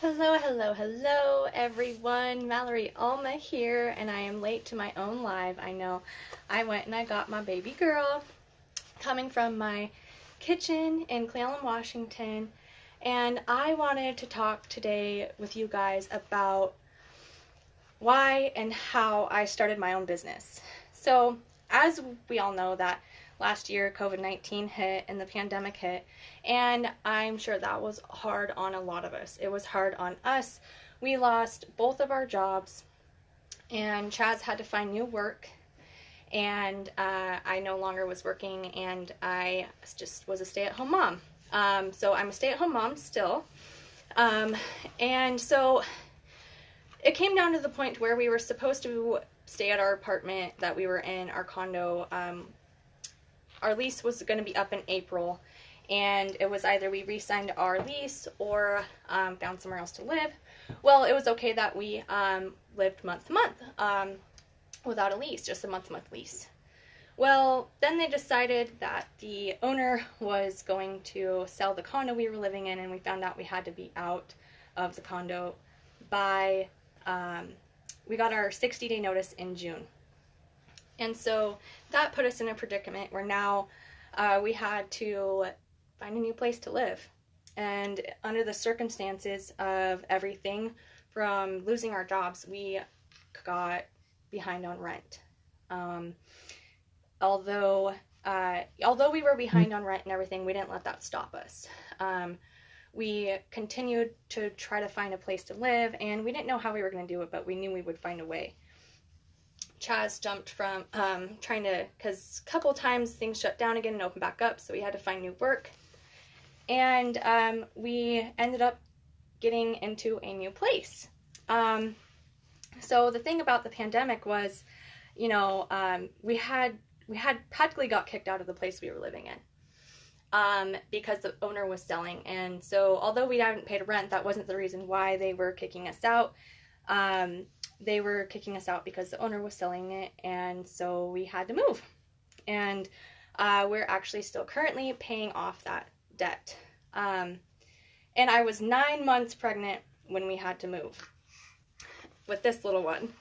Hello, hello, hello, everyone. Mallory Alma here, and I am late to my own live. I know I went and I got my baby girl coming from my kitchen in Clallam, Washington, and I wanted to talk today with you guys about why and how I started my own business. So, as we all know that last year COVID-19 hit and the pandemic hit, and I'm sure that was hard on a lot of us. It was hard on us. We lost both of our jobs, and Chaz had to find new work, and I no longer was working, and I just was a stay-at-home mom. So I'm a stay-at-home mom still. Um, and so it came down to the point where we were supposed to stay at our apartment that we were in, our condo. Our lease was going to be up in April, and it was either we re-signed our lease or found somewhere else to live. Well, it was okay that we lived month to month without a lease, just a month-to-month lease. Well, then they decided that the owner was going to sell the condo we were living in, and we found out we had to be out of the condo by we got our 60-day notice in June. And so that put us in a predicament where now we had to find a new place to live. And under the circumstances of everything from losing our jobs, we got behind on rent. Although we were behind on rent and everything, we didn't let that stop us. We continued to try to find a place to live, and we didn't know how we were going to do it, but we knew we would find a way. Chaz jumped from trying to, because a couple times things shut down again and opened back up, so we had to find new work. And we ended up getting into a new place. So the thing about the pandemic was, we had practically got kicked out of the place we were living in. Because the owner was selling. And so although we hadn't paid rent, that wasn't the reason why they were kicking us out. They were kicking us out because the owner was selling it, and so we had to move. And we're actually still currently paying off that debt. And I was 9 months pregnant when we had to move with this little one.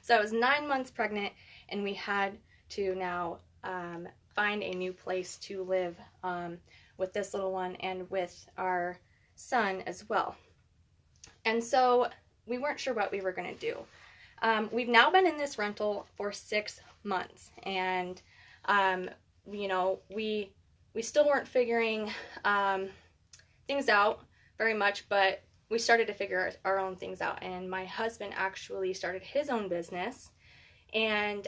So I was 9 months pregnant, and we had to now find a new place to live with this little one and with our son as well. And so we weren't sure what we were going to do. We've now been in this rental for 6 months, and we still weren't figuring things out very much, but we started to figure our own things out. And my husband actually started his own business and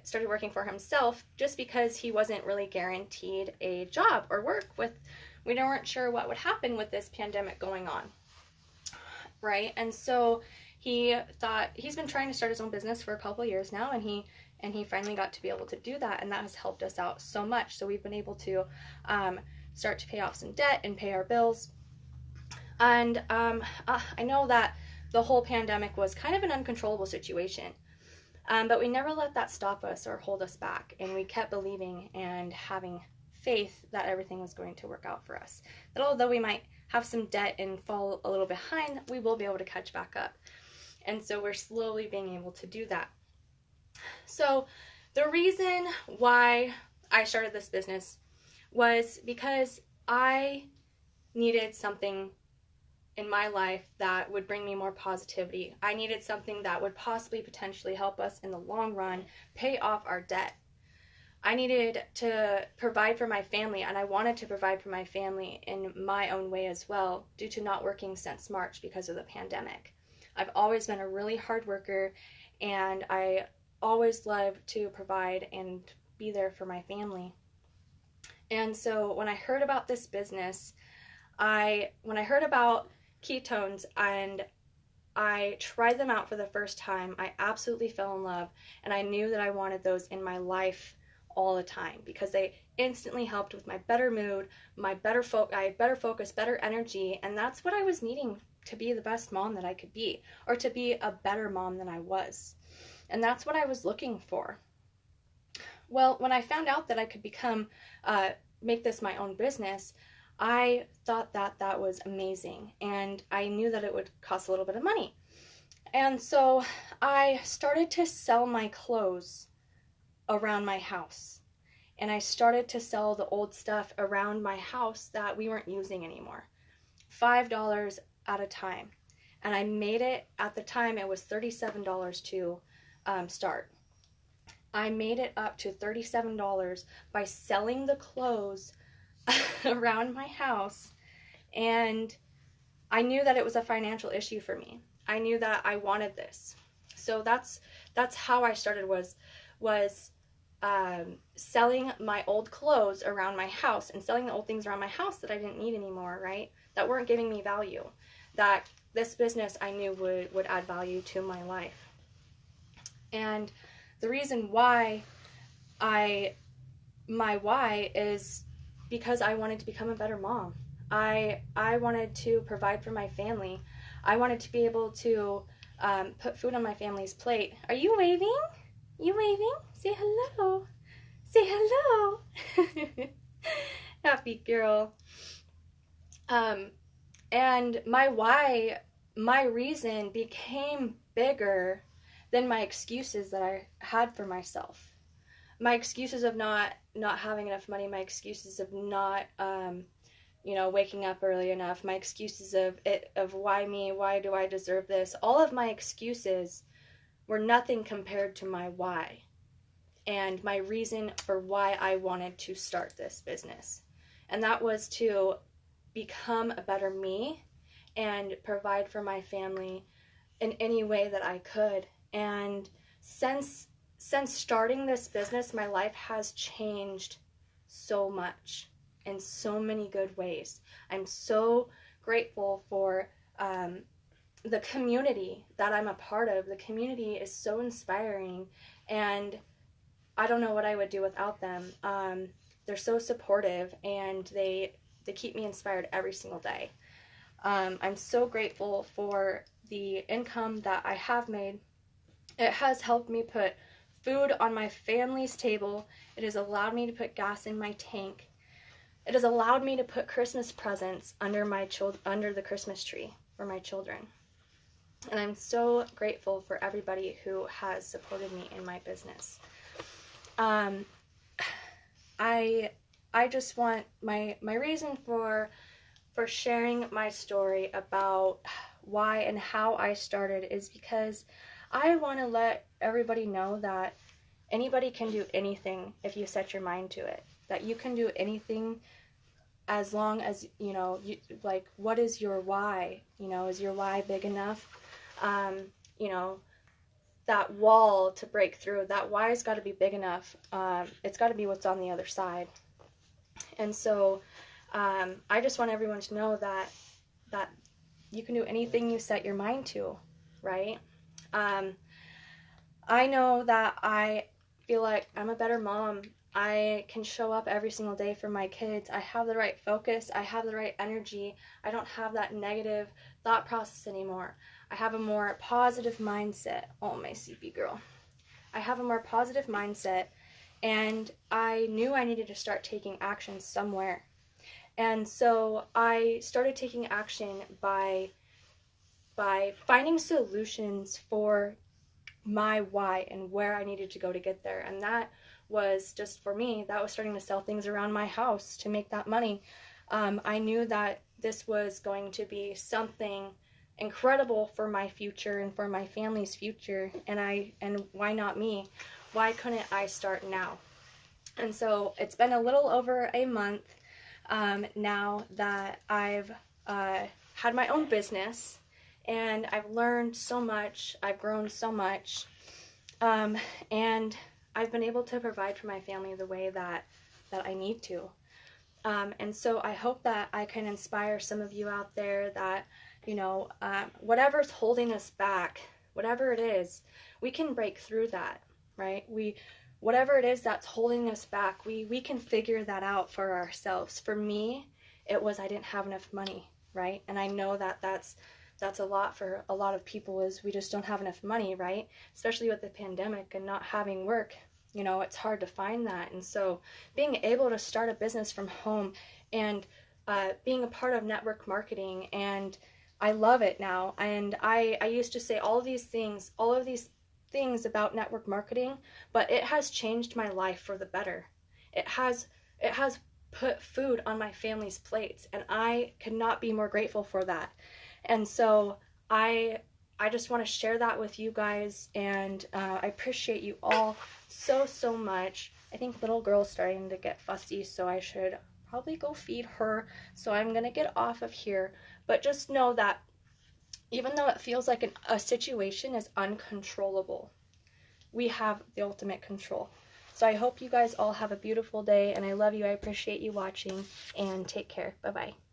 started working for himself just because he wasn't really guaranteed a job or work. We weren't sure what would happen with this pandemic going on, right? And so he thought, he's been trying to start his own business for a couple of years now, and he finally got to be able to do that, and that has helped us out so much. So we've been able to start to pay off some debt and pay our bills. And I know that the whole pandemic was kind of an uncontrollable situation. But we never let that stop us or hold us back, and we kept believing and having faith that everything was going to work out for us. That although we might have some debt and fall a little behind, we will be able to catch back up. And so we're slowly being able to do that. So the reason why I started this business was because I needed something in my life that would bring me more positivity. I needed something that would possibly potentially help us in the long run pay off our debt. I needed to provide for my family, and I wanted to provide for my family in my own way as well, due to not working since March because of the pandemic. I've always been a really hard worker, and I always love to provide and be there for my family. And so when I heard about this business, when I heard about ketones and I tried them out for the first time, I absolutely fell in love, and I knew that I wanted those in my life all the time because they instantly helped with my better mood, I had better focus, better energy, and that's what I was needing to be the best mom that I could be, or to be a better mom than I was. And that's what I was looking for. Well, when I found out that I could make this my own business, I thought that that was amazing, and I knew that it would cost a little bit of money. And so I started to sell my clothes around my house. And I started to sell the old stuff around my house that we weren't using anymore. $5 at a time. And I made it, at the time, it was $37 to start. I made it up to $37 by selling the clothes around my house. And I knew that it was a financial issue for me. I knew that I wanted this. So that's how I started, was selling my old clothes around my house and selling the old things around my house that I didn't need anymore, right? That weren't giving me value. That this business I knew would add value to my life. And the reason why my why is because I wanted to become a better mom. I wanted to provide for my family. I wanted to be able to put food on my family's plate. Are you waving? You waving? Say hello. Say hello. Happy girl. And my why, my reason became bigger than my excuses that I had for myself. My excuses of not having enough money, my excuses of not waking up early enough, my excuses of why me, why do I deserve this? All of my excuses were nothing compared to my why and my reason for why I wanted to start this business. And that was to become a better me and provide for my family in any way that I could. And since starting this business, my life has changed so much in so many good ways. I'm so grateful for the community that I'm a part of. The community is so inspiring, and I don't know what I would do without them. They're so supportive, and they keep me inspired every single day. I'm so grateful for the income that I have made. It has helped me put food on my family's table. It has allowed me to put gas in my tank. It has allowed me to put Christmas presents under the Christmas tree for my children. And I'm so grateful for everybody who has supported me in my business. I just want my reason for sharing my story about why and how I started is because I want to let everybody know that anybody can do anything if you set your mind to it. That you can do anything as long as, what is your why? Is your why big enough? That wall to break through, that why's got to be big enough. It's got to be what's on the other side. And so I just want everyone to know that you can do anything you set your mind to, right? I know that I feel like I'm a better mom. I can show up every single day for my kids. I have the right focus. I have the right energy. I don't have that negative thought process anymore. I have a more positive mindset. Oh, my CP girl. I have a more positive mindset, and I knew I needed to start taking action somewhere. And so I started taking action by finding solutions for my why and where I needed to go to get there. And that was just, for me, that was starting to sell things around my house to make that money. I knew that this was going to be something incredible for my future and for my family's future, and why not me? Why couldn't I start now? And so it's been a little over a month now that I've had my own business, and I've learned so much, I've grown so much, and I've been able to provide for my family the way that I need to. And so I hope that I can inspire some of you out there that, whatever's holding us back, whatever it is, we can break through that, right? Whatever it is that's holding us back, we can figure that out for ourselves. For me, it was I didn't have enough money, right? And I know that that's a lot for a lot of people, is we just don't have enough money, right? Especially with the pandemic and not having work, it's hard to find that. And so being able to start a business from home and being a part of network marketing, and I love it now. And I used to say all of these things about network marketing, but it has changed my life for the better. It has put food on my family's plates, and I could not be more grateful for that. And so I just want to share that with you guys, and I appreciate you all so much. I think little girl's starting to get fussy, so I should probably go feed her. So I'm gonna get off of here, but just know that even though it feels like a situation is uncontrollable, we have the ultimate control. So I hope you guys all have a beautiful day, and I love you. I appreciate you watching, and take care. Bye-bye.